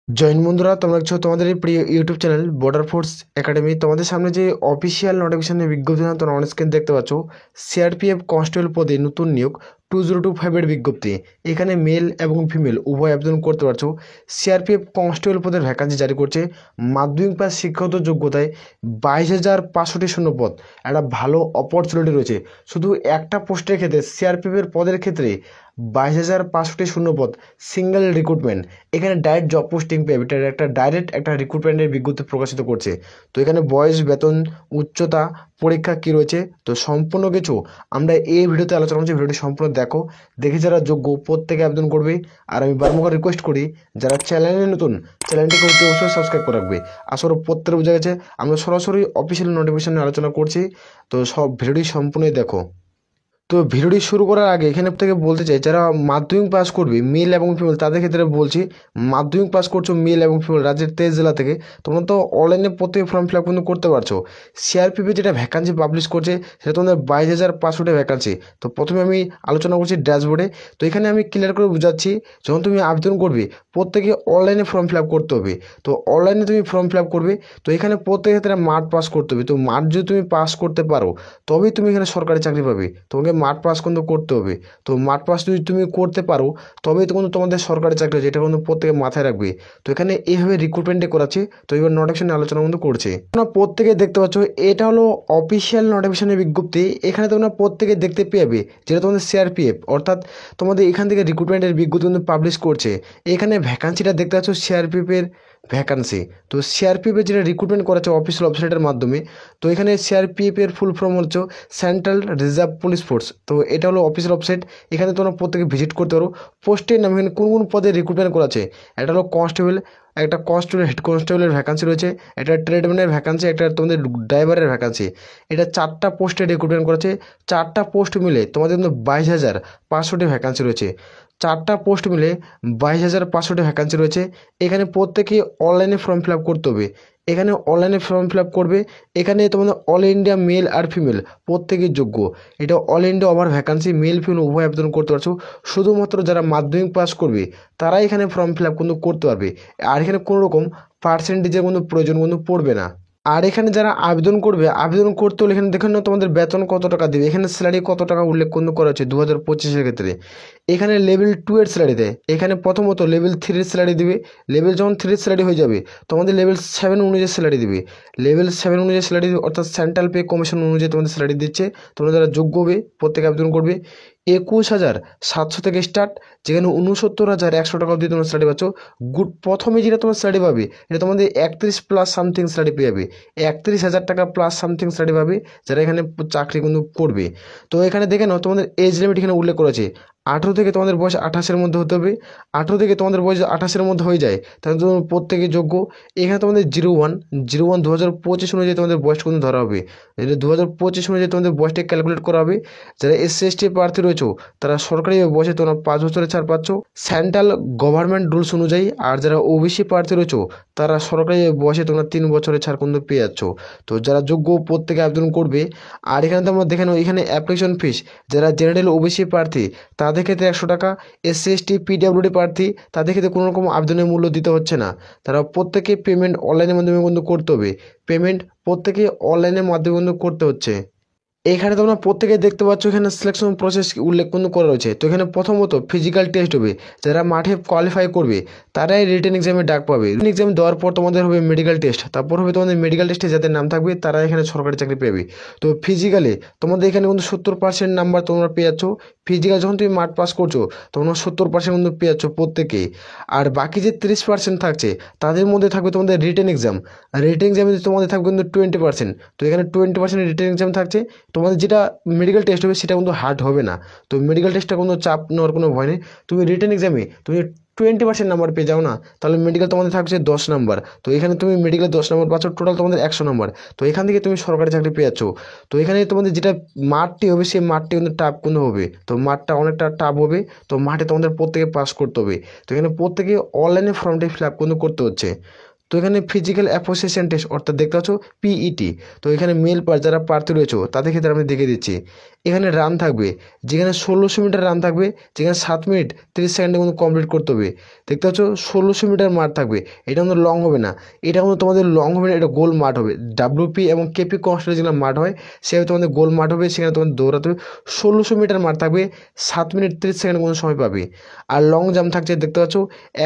Join বন্ধুরা, তোমরা দেখছো তোমাদের এই প্রিয় YouTube channel border force academy. তোমাদের সামনে যে অফিসিয়াল নোটিফিকেশনের বিজ্ঞপ্তি তোমরা অন স্ক্রিন দেখতে পাচ্ছ, সিআরপিএফ কনস্টেবল পদে নতুন নিয়োগ 2025-এর বিজ্ঞপ্তি। এখানে মেল এবং ফিমেল উভয় আবেদন করতে পারছো। সিআরপিএফ কনস্টেবল পদের ভ্যাকান্সি জারি করছে। মাধ্যমিক পাস শিক্ষাগত যোগ্যতায় 22,500টি শূন্য পদ। একটা ভালো অপরচুনিটি রয়েছে। শুধু একটা পোস্টের ক্ষেত্রে সিআরপিএফের পদের ক্ষেত্রে 22,500টি শূন্য পদ, সিঙ্গেল রিক্রুটমেন্ট। এখানে ডাইরেক্ট জব পোস্টিং পেয়ে এটা একটা ডাইরেক্ট একটা রিক্রুটমেন্টের বিজ্ঞপ্তি প্রকাশিত করছে। তো এখানে বয়স, বেতন, উচ্চতা, পরীক্ষা কী রয়েছে, তো সম্পূর্ণ কিছু আমরা এই ভিডিওতে আলোচনা করছি। ভিডিওটি সম্পূর্ণ দেখো, দেখে যারা যোগ্য প্রত্যেকে আবেদন করবে। আর আমি বারবার রিকোয়েস্ট করি, যারা চ্যানেলে নতুন, চ্যানেলটিকে অবশ্যই সাবস্ক্রাইব করে রাখবে। আসলে প্রত্যেক বোঝা গেছে আমরা সরাসরি অফিসিয়াল নোটিফিকেশন নিয়ে আলোচনা করছি। তো সব ভিডিওটি সম্পূর্ণই দেখো। তো ভিডিওটি শুরু করার আগে এখানে থেকে বলতে চাই, যারা মাধ্যমিক পাস করবে মেল এবং ফিমেল তাদের ক্ষেত্রে বলছি, মাধ্যমিক পাস করছো মেল এবং ফিমেল রাজ্যের 23 জেলা থেকে, তোমরা তো অনলাইনে প্রত্যেক ফর্ম ফিল আপ কিন্তু করতে পারছো। সিআরপিএফ যেটা ভ্যাকান্সি পাবলিশ করছে সেটা তোমাদের 22,500টা ভ্যাকান্সি। তো প্রথমে আমি আলোচনা করছি ড্যাশবোর্ডে। তো এখানে আমি ক্লিয়ার করে বোঝাচ্ছি, যখন তুমি আবেদন করবে প্রত্যেকে অনলাইনে ফর্ম ফিল আপ করতে হবে। তো অনলাইনে তুমি ফর্ম ফিল আপ করবে, তো এখানে প্রত্যেক ক্ষেত্রে মাঠ পাস করতে হবে। তো মাঠ যদি তুমি পাস করতে পারো তবেই তুমি এখানে সরকারি চাকরি পাবে। তোমাকে মাঠ পাস কিন্তু করতে হবে। তো মাঠ পাস যদি তুমি করতে পারো তবেই তো কিন্তু তোমাদের সরকারি চাকরি হচ্ছে, এটা কিন্তু প্রত্যেকে মাথায় রাখবে। তো এখানে এইভাবে রিক্রুটমেন্টে করাচ্ছে। তো এবার নোটিফিকেশন আলোচনা কিন্তু করছে। তোমরা প্রত্যেকে দেখতে পাচ্ছ, এটা হলো অফিসিয়াল নোটিফিকেশনের বিজ্ঞপ্তি। এখানে তোমরা প্রত্যেকে দেখতে পেয়ে যেটা তোমাদের সিআরপিএফ, অর্থাৎ তোমাদের এখান থেকে রিক্রুটমেন্টের বিজ্ঞপ্তি কিন্তু পাবলিশ করছে। এখানে ভ্যাকান্সিটা দেখতে পাচ্ছ সিআরপিএফের ভ্যাকান্সি। তো সিআরপিএফের যেটা রিক্রুটমেন্ট করেছে অফিসিয়াল ওয়েবসাইটের মাধ্যমে। তো এখানে সিআরপিএফের ফুল ফর্ম হচ্ছে সেন্ট্রাল রিজার্ভ পুলিশ ফোর্স। তো এটা হলো অফিসিয়াল ওয়েবসাইট, এখানে তোমরা প্রত্যেকে ভিজিট করতে পারো। পোস্টের নাম এখানে কোন কোন পদে রিক্রুটমেন্ট করেছে, এটা হলো কনস্টেবল, একটা কনস্টেবল হেড কনস্টেবলের ভ্যাকান্সি রয়েছে, একটা ট্রেডম্যানের ভ্যাকান্সি, একটা তোমাদের ড্রাইভারের ভ্যাকান্সি। এটা 4টা পোস্টে রিক্রুটমেন্ট করেছে। 4টা পোস্ট মিলে তোমাদের কিন্তু 22,500টি ভ্যাকান্সি রয়েছে। 4টা পোস্ট মিলে 22,500টি ভ্যাকান্সি রয়েছে। এখানে প্রত্যেকে অনলাইনে ফর্ম ফিল আপ করতে হবে। এখানে অনলাইনে ফর্ম ফিল আপ করবে। এখানে তোমাদের অল ইন্ডিয়া মেল আর ফিমেল প্রত্যেকেই যোগ্য। এটা all India over vacancy, male female উভয় আবেদন করতে পারছো। শুধুমাত্র যারা মাধ্যমিক পাস করবে তারাই এখানে ফর্ম ফিল আপ কিন্তু করতে পারবে। আর এখানে কোনো রকম পার্সেন্টেজের কোনো প্রয়োজন কিন্তু পড়বে না। আর এখানে যারা আবেদন করবে, আবেদন করতে হলে এখানে দেখে নাও তোমাদের বেতন কত টাকা দেবে। এখানে স্যালারি কত টাকা উল্লেখ কিন্তু করা হচ্ছে 2025-এর ক্ষেত্রে। এখানে লেভেল 2 এর স্যালারি দেয়। এখানে প্রথমত লেভেল 3-এর স্যালারি দিবে। লেভেল যখন 3-এর স্যালারি হয়ে যাবে তোমাদের লেভেল 7 অনুযায়ী স্যালারি দিবে। লেভেল 7 অনুযায়ী স্যালারি দিবে, অর্থাৎ সেন্ট্রাল পে কমিশন অনুযায়ী তোমাদের স্যালারি দিচ্ছে। তোমরা যারা যোগ্য হবে প্রত্যেকে আবেদন করবে। 21,700 থেকে স্টার্ট, যেখানে 69,100 টাকা অবধি তোমরা স্যালারি পাচ্ছ। প্রথমে যেটা তোমার স্যালারি পাবে এটা তোমাদের 31 প্লাস সামথিং স্যালারি পেয়ে যাবে। 31,000 টাকা প্লাস সামথিং স্যালারি পাবে যারা এখানে চাকরি কিন্তু করবে। তো এখানে দেখে নাও তোমাদের এজ লিমিট এখানে উল্লেখ করেছে। 18 থেকে তোমাদের বয়স 28-এর মধ্যে হতে হবে। 18 থেকে তোমাদের বয়স 28-এর মধ্যে হয়ে যায় তাহলে তোমার প্রত্যেকে যোগ্য। এখানে তোমাদের 01 2025 অনুযায়ী তোমাদের বয়স কিন্তু ধরা হবে। 2025 অনুযায়ী তোমাদের বয়সটা ক্যালকুলেট করা হবে। যারা SC/ST প্রার্থী রয়েছে তারা সরকারি বয়সে তোমরা 5 বছরের ছাড় পাচ্ছ সেন্ট্রাল গভর্নমেন্ট রুলস অনুযায়ী। আর যারা ওবিসি প্রার্থী রয়েছে তারা সরকারি বয়সে তোমরা 3 বছরের ছাড় কিন্তু পেয়ে যাচ্ছ। তো যারা যোগ্য প্রত্যেকে আবেদন করবে। আর এখানে তোমরা দেখে নাও, এখানে অ্যাপ্লিকেশন ফিস যারা জেনারেল ওবিসি প্রার্থী তাদের ক্ষেত্রে 100 টাকা, SC/ST PWD প্রার্থী তাদের ক্ষেত্রে কোনো রকম আবেদনের মূল্য দিতে হচ্ছে না। তারা প্রত্যেকে পেমেন্ট অনলাইনের মাধ্যমে কিন্তু করতে হবে। পেমেন্ট প্রত্যেকে অনলাইনের মাধ্যমে কিন্তু করতে হচ্ছে। এখানে তোমরা প্রত্যেকে দেখতে পাচ্ছ এখানে সিলেকশন প্রসেস উল্লেখ কিন্তু করা রয়েছে। তো এখানে প্রথমত ফিজিক্যাল টেস্ট হবে। যারা মাঠে কোয়ালিফাই করবে তারাই রিটেন এক্সামে ডাক পাবে। রিটেন এক্সাম দেওয়ার পর তোমাদের হবে মেডিকেল টেস্ট, তারপর হবে তোমাদের মেডিকেল টেস্টে যাদের নাম থাকবে তারা এখানে সরকারি চাকরি পাবে। তো ফিজিক্যালে তোমাদের এখানে কিন্তু 70% নাম্বার তোমরা পেয়ে যাচ্ছ। ফিজিক্যাল যখন তুমি মাঠ পাস করছো তোমরা 70% কিন্তু পেয়ে যাচ্ছ প্রত্যেকে। আর বাকি যে 30% থাকছে তাদের মধ্যে থাকবে তোমাদের রিটেন এক্সাম। রিটেন এক্সামে তোমাদের থাকবে কিন্তু 20%। তো এখানে 20% রিটেন এক্সাম থাকছে। তোমাদের যেটা মেডিকেল টেস্ট হবে সেটা কিন্তু হার্ড হবে না। তো মেডিকেল টেস্টটা কোনো চাপ নেওয়ার কোনো ভয় নেই। তুমি রিটেন এক্সামে তুমি 20% নাম্বার পেয়ে যাও না, তাহলে মেডিকেল তোমাদের থাকছে 10 নাম্বার। তো এখানে তুমি মেডিকেল 10 নাম্বার পাচ্ছ, টোটাল তোমাদের 100 নাম্বার। তো এখান থেকে তুমি সরকারি চাকরি পেয়ে যাচ্ছ। তো এখানে তোমাদের যেটা মাঠটি হবে সেই মাঠটি কিন্তু টাফ কিন্তু হবে। তো মাঠটা অনেকটা টাফ হবে। তো মাঠে তোমাদের প্রত্যেকে পাস করতে হবে। তো এখানে প্রত্যেকে অনলাইনে ফর্মটি ফিল আপ কিন্তু করতে হচ্ছে। তো এখানে ফিজিক্যাল অ্যাপ্রোসিয়েশন টেস্ট অর্থাৎ দেখতে পাচ্ছ পিইটি। তো এখানে মেল যারা প্রার্থী রয়েছে তাদের ক্ষেত্রে আমি দেখিয়ে দিচ্ছি। এখানে রান থাকবে, যেখানে 1600 মিটার রান থাকবে, যেখানে 7 মিনিট 30 সেকেন্ডে কিন্তু কমপ্লিট করতে হবে। দেখতে পাচ্ছ 1600 মিটার মাঠ থাকবে, এটা কিন্তু লং হবে না, এটা কিন্তু তোমাদের লং হবে না, এটা গোল মাঠ হবে। ডাব্লিউপি এবং কেপি কনস্টেবল যেগুলো মাঠ হয় সেভাবে তোমাদের গোল মাঠ হবে, সেখানে তোমাদের দৌড়াতে হবে। 1600 মিটার মাঠ থাকবে, 7 মিনিট 30 সেকেন্ড কোনো সময় পাবে। আর লং জাম্প থাকছে দেখতে পাচ্ছ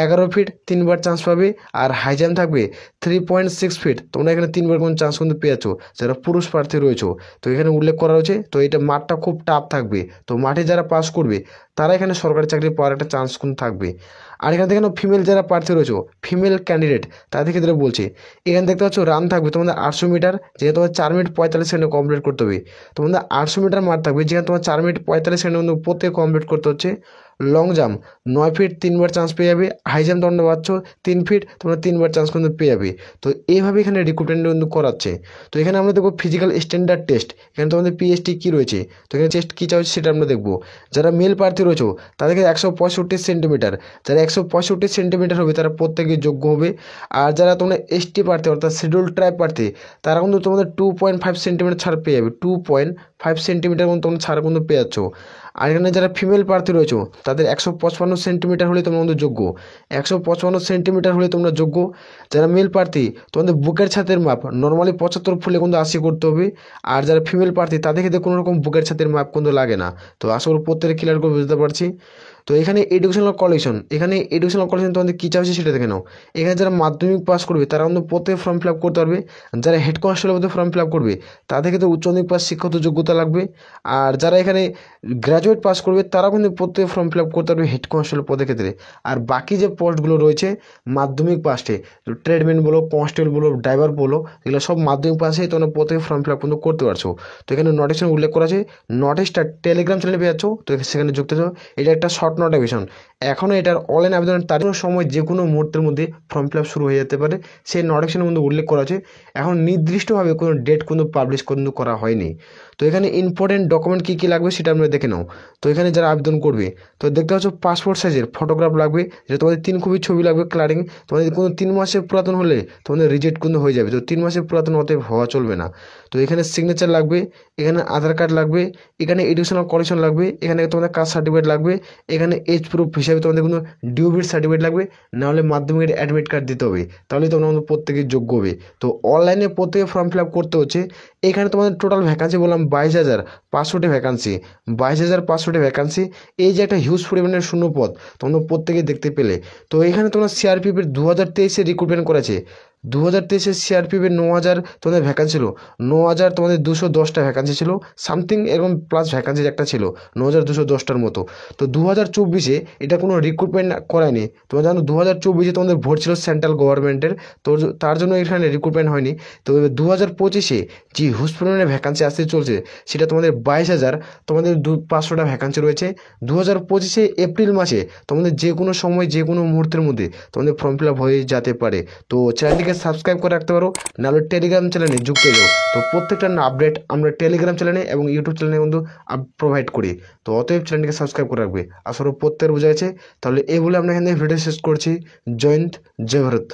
11 ফিট 3বার চান্স পাবে। আর হাই জাম্প থাকবে 3.6 ফিট, তোমরা এখানে 3বার কোনো চান্স কিন্তু পেয়েছো যারা পুরুষ প্রার্থী রয়েছে। তো এখানে উল্লেখ করা হয়েছে, তো এটা মাঠটা খুব টাফ থাকবে। তো মাঠে যারা পাস করবে তারা এখানে সরকারি চাকরি পাওয়ার একটা চান্স কিন্তু থাকবে। আর এখানে দেখেন ফিমেল যারা প্রার্থী রয়েছে, ফিমেল ক্যান্ডিডেট তাদের ক্ষেত্রে বলছে, এখানে দেখতে পাচ্ছ রান থাকবে তোমাদের 800 মিটার, যেখানে তোমার 4 মিনিট 45 সেকেন্ডে কমপ্লিট করতে হবে। তোমাদের 800 মিটার মাঠ থাকবে, যেখানে তোমার 4 মিনিট 45 সেকেন্ডের মধ্যে প্রত্যেকে কমপ্লিট করতে হচ্ছে। লং জাম্প 9 ফিট 3বার চান্স পেয়ে যাবে। হাই জাম্প তোমরা পাচ্ছ 3 ফিট, তোমরা 3বার চান্স কিন্তু পেয়ে যাবে। তো এইভাবে এখানে রিক্রুটমেন্ট কিন্তু করাচ্ছে। তো এখানে আমরা দেখবো ফিজিক্যাল স্ট্যান্ডার্ড টেস্ট, এখানে তোমাদের পিএসটি কী রয়েছে, তো এখানে টেস্ট কী চাইছে সেটা আমরা দেখবো। যারা মেল প্রার্থী রয়েছে তাদেরকে 165 সেন্টিমিটার, যারা 165 সেন্টিমিটার হবে তারা প্রত্যেকে যোগ্য হবে। আর যারা তোমরা এসটি প্রার্থী অর্থাৎ শিডিউল ট্রাইব প্রার্থী তারা কিন্তু তোমাদের 2.5 সেন্টিমিটার ছাড় পেয়ে যাবে, 2.5 সেন্টিমিটার কিন্তু তোমরা ছাড় কিন্তু পেয়ে যাচ্ছ। আর এখানে যারা ফিমেল প্রার্থী রয়েছে তাদের 155 সেন্টিমিটার হলে তোমরা কিন্তু যোগ্য, 155 সেন্টিমিটার হলে তোমরা যোগ্য। যারা মেল প্রার্থী তোমাদের বুকের ছাতের মাপ নর্মালি 75 ফুলে কিন্তু 80 করতে হবে। আর যারা ফিমেল প্রার্থী তাদের ক্ষেত্রে কোনো রকম বুকের ছাতের মাপ কিন্তু লাগে না। তো আশা করি প্রত্যেকে ক্লিয়ার করে বুঝতে পারছি। তো এখানে এডুকেশনাল কোয়ালিফিকেশন, এখানে এডুকেশনাল কোয়ালিফিকেশন তোমাদের কী চাইছে সেটা দেখে নাও। এখানে যারা মাধ্যমিক পাস করবে তারা কিন্তু প্রত্যেকে ফর্ম ফিল আপ করতে পারবে। যারা হেড কনস্টেবলের মধ্যে ফর্ম ফিল আপ করবে তাদের ক্ষেত্রে উচ্চ মাধ্যমিক পাস শিক্ষাগত যোগ্যতা লাগবে। আর যারা এখানে গ্র্যাজুয়েট পাস করবে তারাও কিন্তু প্রত্যেকে ফর্ম ফিল আপ করতে পারবে হেড কনস্টেবল পদের ক্ষেত্রে। আর বাকি যে পোস্টগুলো রয়েছে মাধ্যমিক পাসে, ট্রেডম্যান বলো, কনস্টেবল বলো, ড্রাইভার বলো, এগুলো সব মাধ্যমিক পাসেই তোমরা প্রত্যেকে ফর্ম ফিল আপ কিন্তু করতে পারছো। তো এখানে নোটিফিকেশন উল্লেখ করা আছে, নোটিশটা টেলিগ্রাম চ্যানেলে পেয়ে যাচ্ছ, তো সেখানে যুক্ত হও। এটা একটা শর্ট নোটিফিকেশন, এখনও এটার অনলাইন আবেদনের তারিখ সময় যে কোনো মুহূর্তের মধ্যে ফর্ম ফিল আপ শুরু হয়ে যেতে পারে, সেই নোটিফিকেশনের মধ্যে উল্লেখ করা আছে। এখন নির্দিষ্টভাবে কোনো ডেট কিন্তু পাবলিশ কিন্তু করা হয়নি। তো এখানে ইম্পর্টেন্ট ডকুমেন্ট কী কী লাগবে সেটা আমরা দেখে নাও। তো এখানে যারা আবেদন করবে তো দেখতে পাচ্ছ পাসপোর্ট সাইজের ফটোগ্রাফ লাগবে, যেটা তোমাদের 3 কপি ছবি লাগবে ক্লারিং। তোমাদের কোনো 3 মাসের পুরাতন হলে তোমাদের রিজেক্ট কিন্তু হয়ে যাবে, তো 3 মাসের পুরাতন অতএব হওয়া চলবে না। তো এখানে সিগনেচার লাগবে, এখানে আধার কার্ড লাগবে, এখানে এডুকেশনাল কোয়ালিফিকেশন লাগবে, এখানে তোমাদের কাস্ট সার্টিফিকেট লাগবে, এখানে এজ প্রুফ হিসাবে তোমাদের কোনো ডিউবিট সার্টিফিকেট লাগবে, নাহলে মাধ্যমিকের অ্যাডমিট কার্ড দিতে হবে, তাহলে তোমরা প্রত্যেকে যোগ্য হবে। তো অনলাইনে প্রত্যেকে ফর্ম ফিল আপ করতে হচ্ছে। এখানে তোমাদের টোটাল ভ্যাকান্সি বললাম 22,500টি ভ্যাকান্সি, 22,500টি ভ্যাকান্সি। এই যে একটা হিউজ পরিমাণের শূন্য পদ তোমরা প্রত্যেকে দেখতে পেলে। তো এখানে তোমরা সিআরপিএফের 2023-এ রিক্রুটমেন্ট করেছে, 2023-এ সিআরপিএফের 9,000 তোমাদের ভ্যাকান্সি ছিল, 9,000 তোমাদের 210টা ভ্যাকান্সি ছিল সামথিং, এরকম প্লাস ভ্যাকান্সি একটা ছিল 9,210টার মতো। তো 2024-এ এটা কোনো রিক্রুটমেন্ট করায়নি। তোমরা জানো 2024-এ তোমাদের ভোট ছিল সেন্ট্রাল গভর্নমেন্টের, তো তার জন্য এখানে রিক্রুটমেন্ট হয়নি। তো 2025-এ যে হিউজ পরিমাণে ভ্যাকান্সি আসতে চলছে সেটা তোমাদের 22,000 তোমাদের 500টা ভ্যাকান্সি রয়েছে। 2025-এ এপ্রিল মাসে তোমাদের যে কোনো সময় যে কোনো মুহূর্তের মধ্যে তোমাদের ফর্ম ফিল আপ হয়ে যেতে পারে। তো চ্যানেলটিকে সাবস্ক্রাইব করে রাখতে পারো, নাহলে টেলিগ্রাম চ্যানেলে যুক্ত হয়ে যাও। তো প্রত্যেকটা আপডেট আমরা টেলিগ্রাম চ্যানেলে এবং ইউটিউব চ্যানেলে কিন্তু প্রোভাইড করি। তো অতএব চ্যানেলটিকে সাবস্ক্রাইব করে রাখবে। আসলে প্রত্যেকের বোঝা গেছে। তাহলে এই বলে আমরা এখানে ভিডিও শেষ করছি। জয় হিন্দ, জয় ভারত।